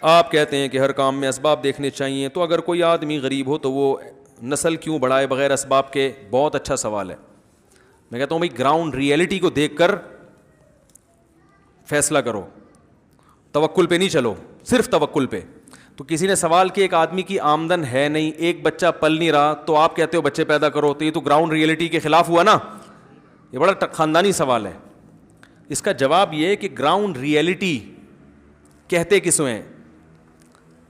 آپ کہتے ہیں کہ ہر کام میں اسباب دیکھنے چاہیے، تو اگر کوئی آدمی غریب ہو تو وہ نسل کیوں بڑھائے بغیر اسباب کے؟ بہت اچھا سوال ہے. میں کہتا ہوں بھائی گراؤنڈ ریئلٹی کو دیکھ کر فیصلہ کرو، توکل پہ نہیں چلو، صرف توکل پہ. تو کسی نے سوال کیا ایک آدمی کی آمدن ہے نہیں، ایک بچہ پل نہیں رہا، تو آپ کہتے ہو بچے پیدا کرو، تو یہ تو گراؤنڈ ریئلٹی کے خلاف ہوا نا. یہ بڑا خاندانی سوال ہے. اس کا جواب یہ ہے کہ گراؤنڈ ریئلٹی کہتے کس ہیں؟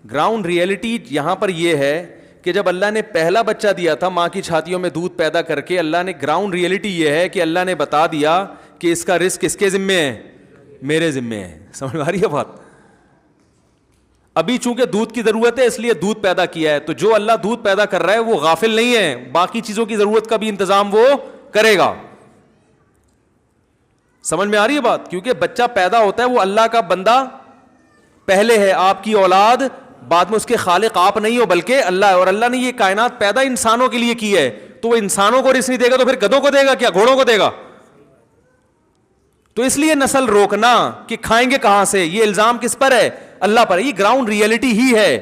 گراؤنڈ ریئلٹی یہاں پر یہ ہے کہ جب اللہ نے پہلا بچہ دیا تھا ماں کی چھاتیوں میں دودھ پیدا کر کے، اللہ نے گراؤنڈ ریئلٹی یہ ہے کہ اللہ نے بتا دیا کہ اس کا رزق کس کے ذمے ہے؟ میرے ذمے ہے. سمجھ میں آ رہی ہے بات؟ ابھی چونکہ دودھ کی ضرورت ہے اس لیے دودھ پیدا کیا ہے، تو جو اللہ دودھ پیدا کر رہا ہے وہ غافل نہیں ہے، باقی چیزوں کی ضرورت کا بھی انتظام وہ کرے گا. سمجھ میں آ رہی ہے بات؟ کیونکہ بچہ پیدا ہوتا ہے وہ اللہ کا بندہ پہلے ہے، آپ کی اولاد بعد میں، اس کے خالق آپ نہیں ہو بلکہ اللہ ہے. اور اللہ نے یہ کائنات پیدا انسانوں کے لیے کی ہے، تو وہ انسانوں کو رزق نہیں دے گا تو پھر گدھوں کو دے گا کیا؟ گھوڑوں کو دے گا؟ تو اس لیے نسل روکنا کہ کھائیں گے کہاں سے، یہ الزام کس پر ہے؟ اللہ پر. یہ گراؤنڈ ریئلٹی ہی ہے.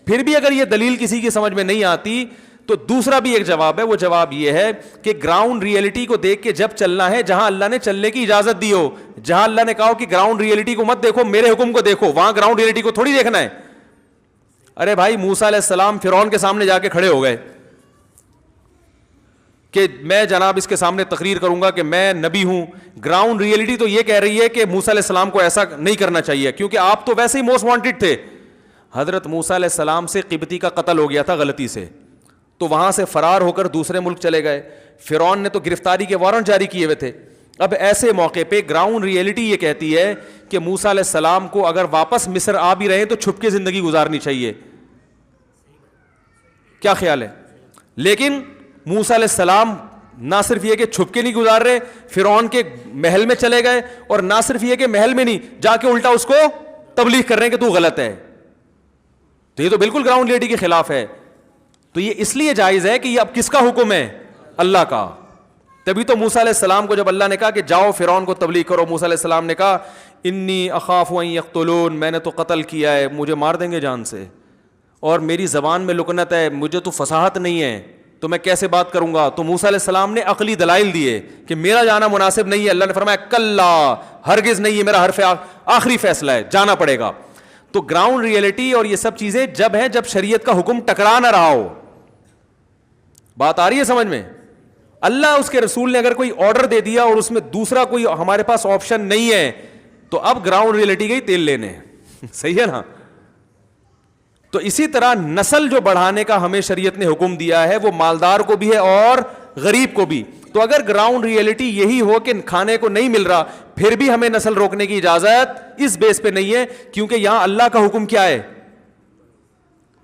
پھر بھی اگر یہ دلیل کسی کی سمجھ میں نہیں آتی تو دوسرا بھی ایک جواب ہے. وہ جواب یہ ہے کہ گراؤنڈ ریئلٹی کو دیکھ کے جب چلنا ہے جہاں اللہ نے چلنے کی اجازت دی ہو، جہاں اللہ نے کہا ہو کہ گراؤنڈ ریئلٹی کو مت دیکھو، میرے حکم کو دیکھو، وہاں گراؤنڈ ریئلٹی کو تھوڑی دیکھنا ہے. ارے بھائی موسیٰ علیہ السلام فرعون کے سامنے جا کے کھڑے ہو گئے کہ میں جناب اس کے سامنے تقریر کروں گا کہ میں نبی ہوں. گراؤنڈ ریئلٹی تو یہ کہہ رہی ہے کہ موسیٰ علیہ السلام کو ایسا نہیں کرنا چاہیے، کیونکہ آپ تو ویسے ہی موسٹ وانٹڈ تھے. حضرت موسیٰ علیہ السلام سے قبطی کا قتل ہو گیا تھا غلطی سے، تو وہاں سے فرار ہو کر دوسرے ملک چلے گئے. فرعون نے تو گرفتاری کے وارنٹ جاری کیے ہوئے تھے. اب ایسے موقع پہ گراؤنڈ ریئلٹی یہ کہتی ہے کہ موسیٰ علیہ السلام کو اگر واپس مصر آ بھی رہے تو چھپ کے زندگی گزارنی چاہیے. کیا خیال ہے؟ لیکن موسیٰ علیہ السلام نہ صرف یہ کہ چھپ کے نہیں گزار رہے، فرعون کے محل میں چلے گئے، اور نہ صرف یہ کہ محل میں نہیں، جا کے الٹا اس کو تبلیغ کر رہے ہیں کہ تو غلط ہے. تو یہ تو بالکل گراؤنڈ ریئلٹی کے خلاف ہے. تو یہ اس لیے جائز ہے کہ یہ اب کس کا حکم ہے؟ اللہ کا. تبھی تو موسیٰ علیہ السلام کو جب اللہ نے کہا کہ جاؤ فرعون کو تبلیغ کرو، موسیٰ علیہ السلام نے کہا انی اخاف ان یقتلون، میں نے تو قتل کیا ہے، مجھے مار دیں گے جان سے، اور میری زبان میں لکنت ہے، مجھے تو فصاحت نہیں ہے، تو میں کیسے بات کروں گا؟ تو موسیٰ علیہ السلام نے عقلی دلائل دیے کہ میرا جانا مناسب نہیں ہے. اللہ نے فرمایا کلا، ہرگز نہیں، یہ میرا حرف آخری فیصلہ ہے، جانا پڑے گا. تو گراؤنڈ ریئلٹی اور یہ سب چیزیں جب ہیں جب شریعت کا حکم ٹکرا نہ رہا ہو. بات آ رہی ہے سمجھ میں؟ اللہ اس کے رسول نے اگر کوئی آرڈر دے دیا اور اس میں دوسرا کوئی ہمارے پاس آپشن نہیں ہے تو اب گراؤنڈ ریئلٹی گئی تیل لینے. صحیح ہے نا؟ تو اسی طرح نسل جو بڑھانے کا ہمیں شریعت نے حکم دیا ہے وہ مالدار کو بھی ہے اور غریب کو بھی. تو اگر گراؤنڈ ریئلٹی یہی ہو کہ کھانے کو نہیں مل رہا پھر بھی ہمیں نسل روکنے کی اجازت اس بیس پہ نہیں ہے، کیونکہ یہاں اللہ کا حکم کیا ہے؟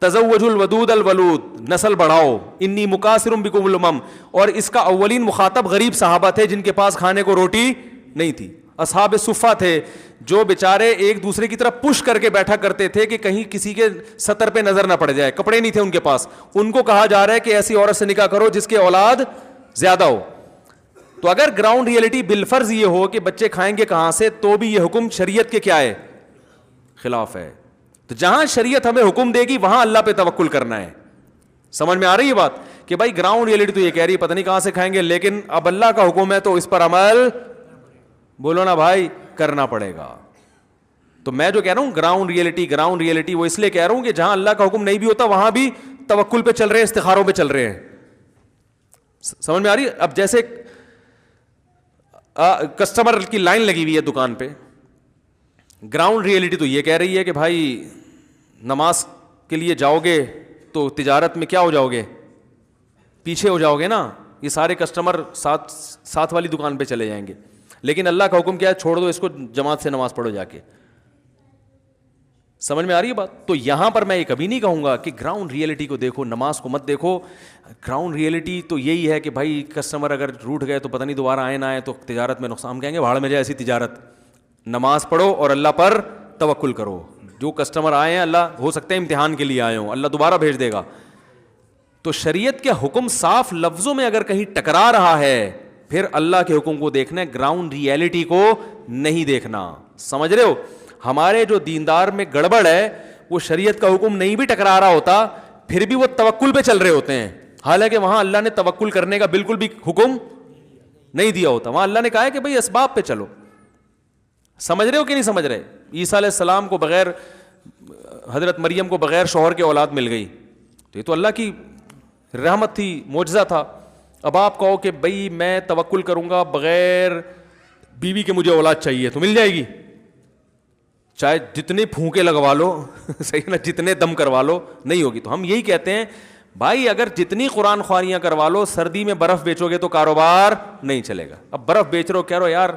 تزوجوا الودود الولود، نسل بڑھاؤ، انی مکاثر بکم الامم. اور اس کا اولین مخاطب غریب صحابہ تھے جن کے پاس کھانے کو روٹی نہیں تھی. اصحاب صفہ تھے جو بیچارے ایک دوسرے کی طرف پش کر کے بیٹھا کرتے تھے کہ کہیں کسی کے سطر پہ نظر نہ پڑ جائے، کپڑے نہیں تھے ان کے پاس. ان کو کہا جا رہا ہے کہ ایسی عورت سے نکاح کرو جس کے اولاد زیادہ ہو. تو اگر گراؤنڈ ریئلٹی بالفرض یہ ہو کہ بچے کھائیں گے کہاں سے، تو بھی یہ حکم شریعت کے کیا ہے؟ خلاف ہے. تو جہاں شریعت ہمیں حکم دے گی وہاں اللہ پہ توکل کرنا ہے. سمجھ میں آ رہی ہے بات؟ کہ بھائی گراؤنڈ ریئلٹی تو یہ کہہ رہی ہے پتہ نہیں کہاں سے کھائیں گے، لیکن اب اللہ کا حکم ہے تو اس پر عمل، بولو نا بھائی، کرنا پڑے گا. تو میں جو کہہ رہا ہوں گراؤنڈ ریئلٹی وہ اس لیے کہہ رہا ہوں کہ جہاں اللہ کا حکم نہیں بھی ہوتا وہاں بھی توکل پہ چل رہے ہیں، استخاروں پہ چل رہے ہیں. سمجھ میں آ رہی ہے؟ اب جیسے کسٹمر کی لائن لگی ہوئی ہے دکان پہ، گراؤنڈ ریئلٹی تو یہ کہہ رہی ہے کہ بھائی نماز کے لیے جاؤ گے تو تجارت میں کیا ہو جاؤ گے؟ پیچھے ہو جاؤ گے نا. یہ سارے کسٹمر ساتھ والی دکان پہ چلے جائیں گے. لیکن اللہ کا حکم کیا ہے؟ چھوڑ دو اس کو، جماعت سے نماز پڑھو جا کے. سمجھ میں آ رہی ہے بات؟ تو یہاں پر میں یہ کبھی نہیں کہوں گا کہ گراؤنڈ ریئلٹی کو دیکھو، نماز کو مت دیکھو. گراؤنڈ ریئلٹی تو یہی ہے کہ بھائی کسٹمر اگر روٹ گئے تو پتہ نہیں دوبارہ آئے نہ آئے تو تجارت میں نقصان، کہیں گے بھاڑ میں جائے ایسی تجارت. نماز پڑھو اور اللہ پر توکل کرو. جو کسٹمر آئے ہیں اللہ ہو سکتا ہے امتحان کے لیے آئے ہوں، اللہ دوبارہ بھیج دے گا. تو شریعت کے حکم صاف لفظوں میں اگر کہیں ٹکرا رہا ہے پھر اللہ کے حکم کو دیکھنا ہے، گراؤنڈ ریئلٹی کو نہیں دیکھنا. سمجھ رہے ہو؟ ہمارے جو دیندار میں گڑبڑ ہے وہ شریعت کا حکم نہیں بھی ٹکرا رہا ہوتا پھر بھی وہ توکل پہ چل رہے ہوتے ہیں, حالانکہ وہاں اللہ نے توکل کرنے کا بالکل بھی حکم نہیں دیا ہوتا. وہاں اللہ نے کہا ہے کہ بھئی اسباب پہ چلو. سمجھ رہے ہو کہ نہیں سمجھ رہے؟ عیسیٰ علیہ السلام کو بغیر, حضرت مریم کو بغیر شوہر کے اولاد مل گئی, تو یہ تو اللہ کی رحمت تھی, معجزہ تھا. اب آپ کہو کہ بھئی میں توکل کروں گا بغیر بیوی کے مجھے اولاد چاہیے, تو مل جائے گی؟ چاہے جتنے پھونکے لگوا لو صحیح نا, جتنے دم کروا لو, نہیں ہوگی. تو ہم یہی کہتے ہیں بھائی اگر جتنی قرآن خواریاں کروا لو, سردی میں برف بیچو گے تو کاروبار نہیں چلے گا. اب برف بیچ رہے ہو, کہہ رہو یار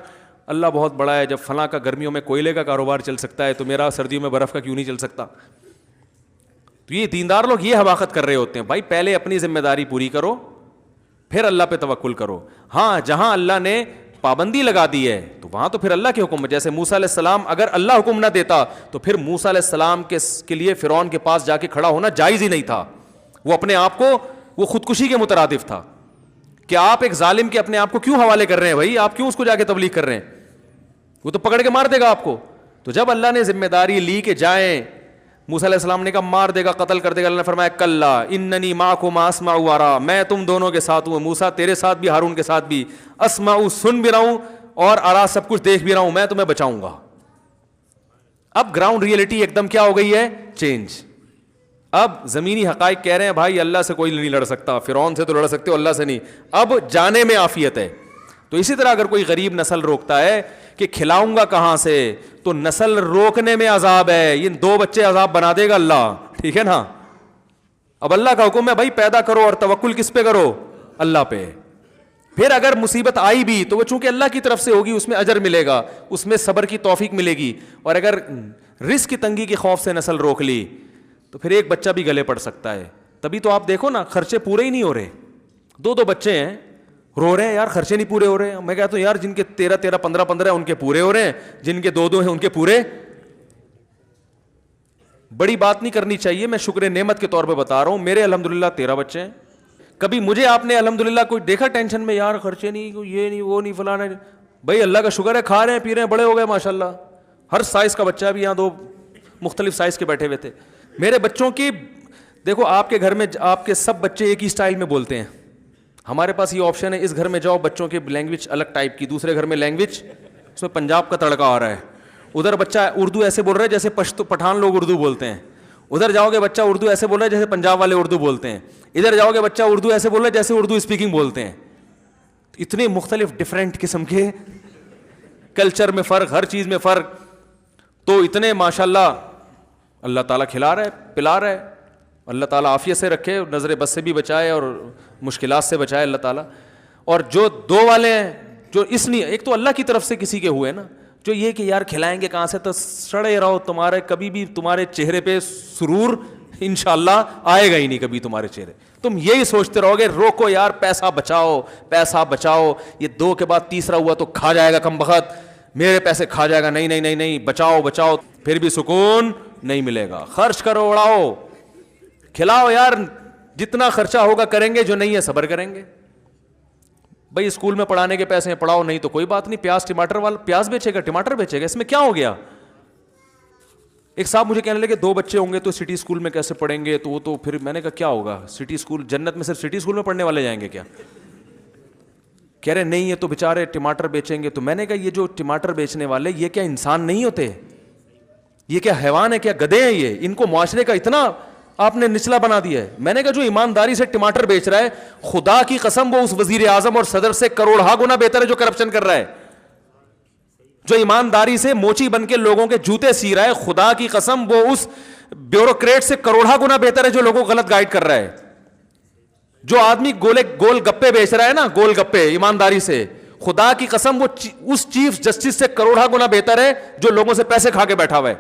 اللہ بہت بڑا ہے, جب فلاں کا گرمیوں میں کوئلے کا کاروبار چل سکتا ہے تو میرا سردیوں میں برف کا کیوں نہیں چل سکتا؟ تو یہ دیندار لوگ یہ حماقت کر رہے ہوتے ہیں. بھائی پہلے اپنی ذمہ داری پوری کرو, پھر اللہ پہ توکل کرو. ہاں جہاں اللہ نے پابندی لگا دی ہے تو وہاں تو پھر اللہ کے حکم ہے. جیسے موسیٰ علیہ السلام, اگر اللہ حکم نہ دیتا تو پھر موسیٰ علیہ السلام کے لیے فرعون کے پاس جا کے کھڑا ہونا جائز ہی نہیں تھا. وہ اپنے آپ کو, وہ خودکشی کے مترادف تھا کہ آپ ایک ظالم کے اپنے آپ کو کیوں حوالے کر رہے ہیں بھائی, آپ کیوں اس کو جا کے تبلیغ کر رہے ہیں؟ وہ تو پکڑ کے مار دے گا آپ کو. تو جب اللہ نے ذمہ داری لی کہ جائیں, موسیٰ علیہ السلام نے کہا مار دے گا, قتل کر دے گا. اللہ نے فرمایا کلا اننی معکم اسمع و ارى, میں تم دونوں کے ساتھ ہوں. موسیٰ تیرے ساتھ بھی, ہارون کے ساتھ بھی. اسمع, سن بھی رہا ہوں, اور ارا, سب کچھ دیکھ بھی رہا ہوں, میں تمہیں بچاؤں گا. اب گراؤنڈ ریئلٹی ایک دم کیا ہو گئی ہے, چینج. اب زمینی حقائق کہہ رہے ہیں بھائی اللہ سے کوئی نہیں لڑ سکتا, فرعون سے تو لڑ سکتے ہو, اللہ سے نہیں. اب جانے میں عافیت ہے. تو اسی طرح اگر کوئی غریب نسل روکتا ہے کہ کھلاؤں گا کہاں سے, تو نسل روکنے میں عذاب ہے. یہ 2 بچے عذاب بنا دے گا اللہ, ٹھیک ہے نا. اب اللہ کا حکم ہے بھائی پیدا کرو, اور توکل کس پہ کرو, اللہ پہ. پھر اگر مصیبت آئی بھی تو وہ چونکہ اللہ کی طرف سے ہوگی, اس میں اجر ملے گا, اس میں صبر کی توفیق ملے گی. اور اگر رزق کی تنگی کے خوف سے نسل روک لی تو پھر ایک بچہ بھی گلے پڑ سکتا ہے. تبھی تو آپ دیکھو نا خرچے پورے ہی نہیں ہو رہے. 2 بچے ہیں, رو رہے ہیں یار خرچے نہیں پورے ہو رہے. میں کہتا ہوں یار جن کے 13 15 ہیں ان کے پورے ہو رہے ہیں, جن کے 2 ہیں ان کے پورے. بڑی بات نہیں کرنی چاہیے, میں شکر نعمت کے طور پہ بتا رہا ہوں. میرے الحمدللہ 13 بچے ہیں. کبھی مجھے آپ نے الحمدللہ کوئی دیکھا ٹینشن میں, یار خرچے نہیں, یہ نہیں, وہ نہیں, فلانا نہیں؟ بھائی اللہ کا شکر ہے, کھا رہے ہیں, پی رہے ہیں, بڑے ہو گئے ماشاءاللہ. ہر سائز کا بچہ بھی, یہاں 2 مختلف سائز کے بیٹھے ہوئے تھے. میرے بچوں کی دیکھو, آپ کے گھر میں آپ کے سب بچے ایک ہی سٹائل میں بولتے ہیں. ہمارے پاس یہ آپشن ہے, اس گھر میں جاؤ بچوں کی لینگویج الگ ٹائپ کی, دوسرے گھر میں لینگویج اس میں پنجاب کا تڑکا آ رہا ہے. ادھر بچہ اردو ایسے بول رہا ہے جیسے پٹھان لوگ اردو بولتے ہیں. ادھر جاؤ گے بچہ اردو ایسے بول رہا ہے جیسے پنجاب والے اردو بولتے ہیں. ادھر جاؤ گے بچہ اردو ایسے بول رہا ہے جیسے اردو اسپیکنگ بولتے ہیں. اتنے مختلف ڈفرینٹ قسم کے کلچر میں فرق, ہر چیز میں فرق. تو اتنے ماشاءاللہ اللہ تعالیٰ کھلا رہا ہے, پلا رہا ہے. اللہ تعالیٰ عافیت سے رکھے, نظر بد سے بھی بچائے اور مشکلات سے بچائے اللہ تعالیٰ. اور جو 2 والے ہیں, جو اس لیے ایک تو اللہ کی طرف سے کسی کے ہوئے نا, جو یہ کہ یار کھلائیں گے کہاں سے, تو سڑے رہو, تمہارے کبھی بھی تمہارے چہرے پہ سرور انشاءاللہ آئے گا ہی نہیں کبھی تمہارے چہرے. تم یہی سوچتے رہو گے روکو یار, پیسہ بچاؤ, پیسہ بچاؤ. یہ 2 کے بعد تیسرا ہوا تو کھا جائے گا کم بخت, میرے پیسے کھا جائے گا. نہیں نہیں نہیں نہیں, بچاؤ بچاؤ, پھر بھی سکون نہیں ملے گا. خرچ کرو, اڑاؤ, کھلاؤ یار, جتنا خرچہ ہوگا کریں گے, جو نہیں ہے صبر کریں گے. بھائی اسکول میں پڑھانے کے پیسے ہیں, پڑھاؤ, نہیں تو کوئی بات نہیں. پیاز ٹماٹر والا پیاز بیچے گا, ٹماٹر بیچے گا, اس میں کیا ہو گیا؟ ایک صاحب مجھے کہنے لگے 2 بچے ہوں گے تو سٹی اسکول میں کیسے پڑھیں گے, تو وہ تو پھر میں نے کہا کیا ہوگا, سٹی اسکول جنت میں صرف سٹی اسکول میں پڑھنے والے جائیں گے کیا؟ کہہ رہے نہیں, یہ تو بیچارے ٹماٹر بیچیں گے. تو میں نے کہا یہ جو ٹماٹر بیچنے والے یہ کیا انسان نہیں ہوتے؟ یہ کیا حیوان ہے, کیا گدھے ہیں یہ؟ ان کو معاشرے کا اتنا آپ نے نچلا بنا دیا ہے. میں نے کہا جو ایمانداری سے ٹماٹر بیچ رہا ہے, خدا کی قسم وہ اس وزیر اعظم اور صدر سے کروڑہا گنا بہتر ہے جو کرپشن کر رہا ہے. جو ایمانداری سے موچی بن کے لوگوں کے جوتے سی رہا ہے, خدا کی قسم وہ اس بیوروکریٹ سے کروڑہا گنا بہتر ہے جو لوگوں کو غلط گائیڈ کر رہا ہے. جو آدمی گول گپے بیچ رہا ہے نا, گول گپے, ایمانداری سے, خدا کی قسم وہ اس چیف جسٹس سے کروڑہا گنا بہتر ہے جو لوگوں سے پیسے کھا کے بیٹھا ہوا ہے.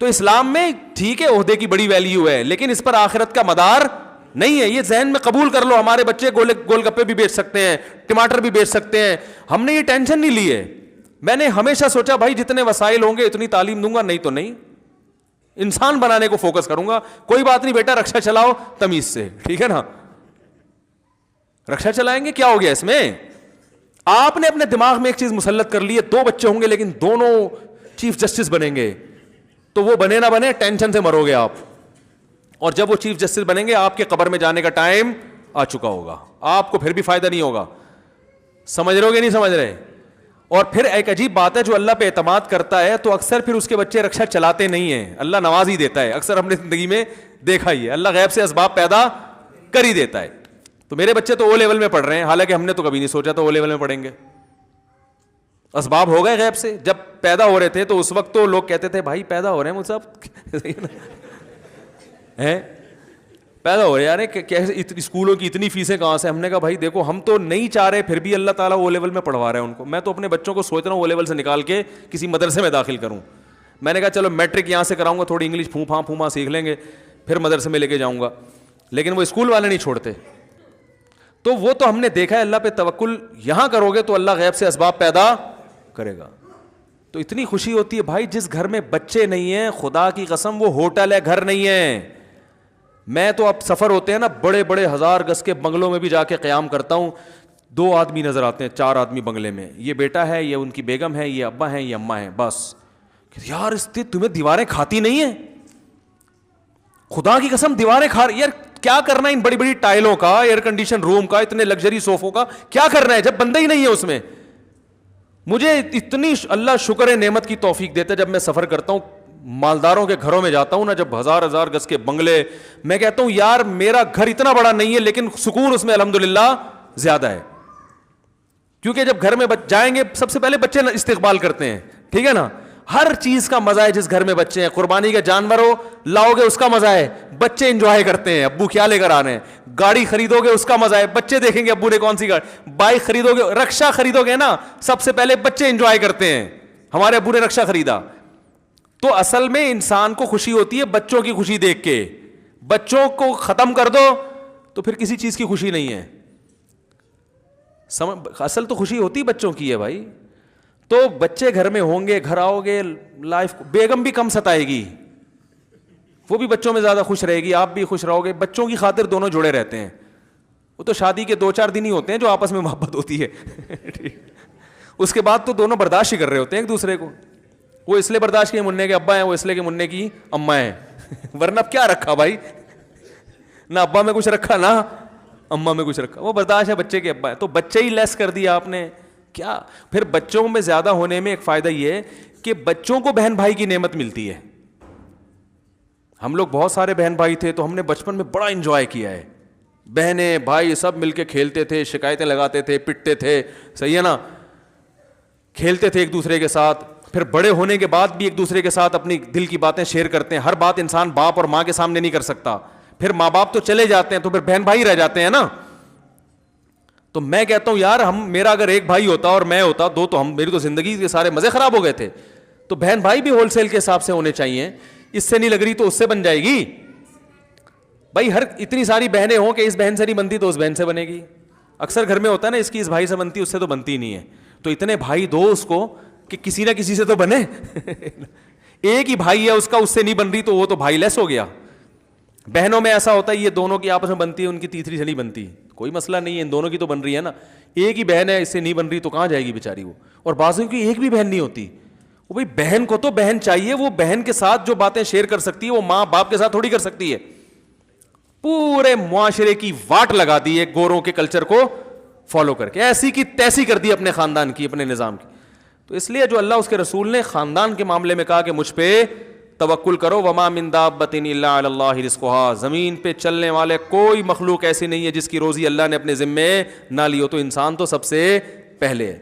تو اسلام میں ٹھیک ہے عہدے کی بڑی ویلیو ہے, لیکن اس پر آخرت کا مدار نہیں ہے. یہ ذہن میں قبول کر لو, ہمارے بچے گول گپے بھی بیچ سکتے ہیں, ٹماٹر بھی بیچ سکتے ہیں. ہم نے یہ ٹینشن نہیں لی ہے. میں نے ہمیشہ سوچا بھائی جتنے وسائل ہوں گے اتنی تعلیم دوں گا, نہیں تو نہیں, انسان بنانے کو فوکس کروں گا. کوئی بات نہیں بیٹا, رکشا چلاؤ تمیز سے, ٹھیک ہے نا, رکشا چلائیں گے, کیا ہو گیا اس میں؟ آپ نے اپنے دماغ میں ایک چیز مسلط کر لی ہے, 2 بچے ہوں گے لیکن دونوں چیف جسٹس بنیں گے. تو وہ بنے نہ بنے ٹینشن سے مرو گے آپ, اور جب وہ چیف جسٹس بنیں گے آپ کے قبر میں جانے کا ٹائم آ چکا ہوگا, آپ کو پھر بھی فائدہ نہیں ہوگا. سمجھ رہے ہو کہ نہیں سمجھ رہے؟ اور پھر ایک عجیب بات ہے, جو اللہ پہ اعتماد کرتا ہے تو اکثر پھر اس کے بچے رکشا چلاتے نہیں ہیں, اللہ نواز ہی دیتا ہے. اکثر ہم نے زندگی میں دیکھا ہی ہے, اللہ غیب سے اسباب پیدا کر ہی دیتا ہے. تو میرے بچے تو او لیول میں پڑھ رہے ہیں, حالانکہ ہم نے تو کبھی نہیں سوچا تو او لیول میں پڑھیں گے. اسباب ہو گئے غیب سے. جب پیدا ہو رہے تھے تو اس وقت تو لوگ کہتے تھے بھائی پیدا ہو رہے ہیں مجھ سے پیدا ہو رہے یار, کیسے اسکولوں کی اتنی فیسیں کہاں سے؟ ہم نے کہا بھائی دیکھو ہم تو نہیں چاہ رہے, پھر بھی اللہ تعالیٰ او لیول میں پڑھوا رہے ہیں ان کو. میں تو اپنے بچوں کو سوچ رہا ہوں او لیول سے نکال کے کسی مدرسے میں داخل کروں. میں نے کہا چلو میٹرک یہاں سے کراؤں گا, تھوڑی انگلش پھونپھا سیکھ لیں گے, پھر مدرسے میں لے کے جاؤں گا. لیکن وہ اسکول والے نہیں چھوڑتے. تو وہ تو ہم نے دیکھا ہے, اللہ پہ توکل یہاں کرو گے تو اللہ غیب سے اسباب پیدا کرے گا. تو اتنی خوشی ہوتی ہے بھائی جس گھر میں بچے نہیں ہیں, خدا کی قسم وہ ہوٹل ہے, گھر نہیں ہے. میں تو اب سفر ہوتے ہیں نا, بڑے بڑے 1000 گز کے بنگلوں میں بھی جا کے قیام کرتا ہوں, 2 آدمی نظر آتے ہیں, 4 آدمی بنگلے میں, یہ بیٹا ہے, یہ ان کی بیگم ہے, یہ ابا ہیں, یہ اماں ہیں, بس. یار تمہیں دیواریں کھاتی نہیں ہیں؟ خدا کی قسم دیواریں کھا رہی. یار کیا کرنا ہے ان بڑی بڑی ٹائلوں کا, ایئر کنڈیشن روم کا, اتنے لگژری صوفوں کا کیا کرنا ہے جب بندہ ہی نہیں ہے اس میں؟ مجھے اتنی اللہ شکر نعمت کی توفیق دیتا ہے جب میں سفر کرتا ہوں, مالداروں کے گھروں میں جاتا ہوں نا, جب 1000 گز کے بنگلے, میں کہتا ہوں یار میرا گھر اتنا بڑا نہیں ہے لیکن سکون اس میں الحمدللہ زیادہ ہے. کیونکہ جب گھر میں جائیں گے سب سے پہلے بچے استقبال کرتے ہیں, ٹھیک ہے نا. ہر چیز کا مزہ ہے جس گھر میں بچے ہیں. قربانی کا جانور ہو لاؤ گے اس کا مزہ ہے, بچے انجوائے کرتے ہیں, ابو کیا لے کر آ رہے ہیں. گاڑی خریدو گے اس کا مزہ ہے, بچے دیکھیں گے ابو نے کون سی گاڑی. بائک خریدو گے, رکشا خریدو گے نا, سب سے پہلے بچے انجوائے کرتے ہیں, ہمارے ابو نے رکشا خریدا. تو اصل میں انسان کو خوشی ہوتی ہے بچوں کی خوشی دیکھ کے. بچوں کو ختم کر دو تو پھر کسی چیز کی خوشی نہیں ہے. اصل تو خوشی ہوتی بچوں کی ہے بھائی. تو بچے گھر میں ہوں گے, گھر آؤ گے, لائف بیگم بھی کم ستائے گی, وہ بھی بچوں میں زیادہ خوش رہے گی, آپ بھی خوش رہو گے. بچوں کی خاطر دونوں جڑے رہتے ہیں. وہ تو شادی کے 2-4 دن ہی ہوتے ہیں جو آپس میں محبت ہوتی ہے, اس کے بعد تو دونوں برداشت ہی کر رہے ہوتے ہیں ایک دوسرے کو. وہ اس لیے برداشت کے منع کے ابا ہیں, وہ اس لیے کہ منع کی اماں ہیں. ورنہ کیا رکھا بھائی, نہ ابا میں کچھ رکھا نہ اماں میں کچھ رکھا. وہ برداشت ہے بچے کے ابا ہے, تو بچے ہی لیس کر دیا آپ نے کیا. پھر بچوں میں زیادہ ہونے میں ایک فائدہ یہ ہے کہ بچوں کو بہن بھائی کی نعمت ملتی ہے. ہم لوگ بہت سارے بہن بھائی تھے تو ہم نے بچپن میں بڑا انجوائے کیا ہے. بہنیں بھائی سب مل کے کھیلتے تھے, شکایتیں لگاتے تھے, پٹتے تھے, صحیح ہے نا, کھیلتے تھے ایک دوسرے کے ساتھ. پھر بڑے ہونے کے بعد بھی ایک دوسرے کے ساتھ اپنی دل کی باتیں شیئر کرتے ہیں. ہر بات انسان باپ اور ماں کے سامنے نہیں کر سکتا. پھر ماں باپ تو چلے جاتے ہیں تو پھر بہن بھائی رہ جاتے ہیں نا. تو میں کہتا ہوں یار میرا اگر ایک بھائی ہوتا اور میں ہوتا, 2 تو میری تو زندگی کے سارے مزے خراب ہو گئے تھے. تو بہن بھائی بھی ہول سیل کے حساب سے ہونے چاہیے. اس سے نہیں لگ رہی تو اس سے بن جائے گی بھائی. ہر اتنی ساری بہنیں ہوں کہ اس بہن سے نہیں بنتی تو اس بہن سے بنے گی. اکثر گھر میں ہوتا ہے نا اس کی اس بھائی سے بنتی, اس سے تو بنتی نہیں ہے. تو اتنے بھائی دو اس کو کہ کسی نہ کسی سے تو بنے. ایک ہی بھائی ہے اس کا, اس سے نہیں بن رہی تو وہ تو بھائی لیس ہو گیا. بہنوں میں ایسا ہوتا ہے یہ دونوں کی آپس میں بنتی ہے, ان کی تیسری سے نہیں بنتی, کوئی مسئلہ نہیں ہے, ان دونوں کی تو بن رہی ہے نا. ایک ہی بہن ہے اس سے نہیں بن رہی تو کہاں جائے گی بیچاری وہ. اور بعضوں کی ایک بھی بہن نہیں ہوتی. وہ بھائی بہن کو تو بہن چاہیے, وہ بہن کے ساتھ جو باتیں شیئر کر سکتی ہے وہ ماں باپ کے ساتھ تھوڑی کر سکتی ہے. پورے معاشرے کی واٹ لگا دی ہے گوروں کے کلچر کو فالو کر کے, ایسی کی تیسی کر دی اپنے خاندان کی, اپنے نظام کی. تو اس لیے جو اللہ اس کے رسول نے خاندان کے معاملے میں کہا کہ مجھ پہ توکل کرو. وما من دابۃ الا علی اللہ رزقها, زمین پہ چلنے والے کوئی مخلوق ایسی نہیں ہے جس کی روزی اللہ نے اپنے ذمے نہ لی ہو. تو انسان تو سب سے پہلے ہے.